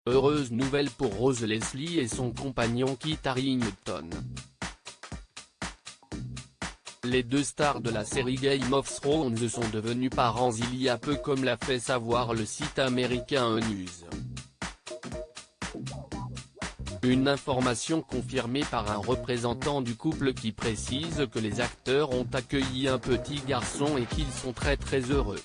Heureuse nouvelle pour Rose Leslie et son compagnon Kit Harington. Les deux stars de la série Game of Thrones sont devenus parents il y a peu, comme l'a fait savoir le site américain E! Une information confirmée par un représentant du couple qui précise que les acteurs ont accueilli un petit garçon et qu'ils sont très heureux.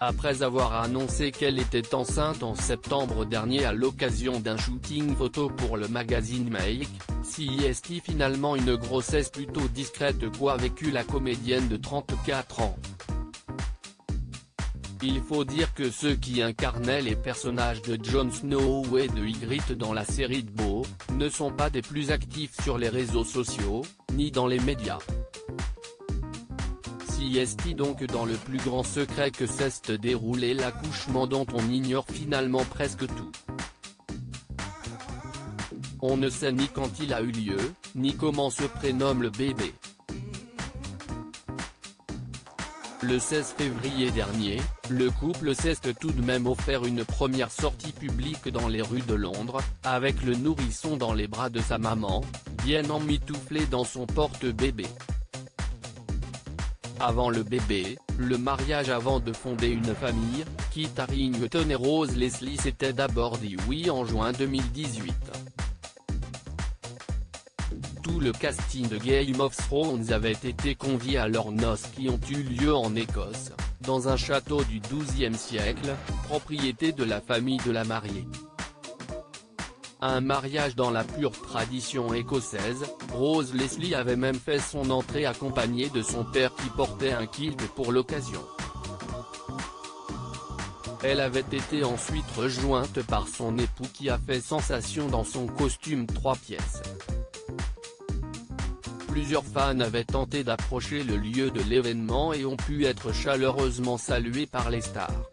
Après avoir annoncé qu'elle était enceinte en septembre dernier à l'occasion d'un shooting photo pour le magazine Make, CST, finalement une grossesse plutôt discrète qu'a vécu la comédienne de 34 ans. Il faut dire que ceux qui incarnaient les personnages de Jon Snow et de Ygritte dans la série de Beau, ne sont pas des plus actifs sur les réseaux sociaux, ni dans les médias. CST donc dans le plus grand secret que s'est déroulé l'accouchement dont on ignore finalement presque tout. On ne sait ni quand il a eu lieu, ni comment se prénomme le bébé. Le 16 février dernier, le couple s'est tout de même offert une première sortie publique dans les rues de Londres, avec le nourrisson dans les bras de sa maman, bien emmitouflé dans son porte-bébé. Avant le bébé, le mariage avant de fonder une famille, Kit Harington et Rose Leslie s'étaient d'abord dit oui en juin 2018. Tout le casting de Game of Thrones avait été convié à leurs noces qui ont eu lieu en Écosse, dans un château du XIIe siècle, propriété de la famille de la mariée. Un mariage dans la pure tradition écossaise, Rose Leslie avait même fait son entrée accompagnée de son père qui portait un kilt pour l'occasion. Elle avait été ensuite rejointe par son époux qui a fait sensation dans son costume 3 pièces. Plusieurs fans avaient tenté d'approcher le lieu de l'événement et ont pu être chaleureusement salués par les stars.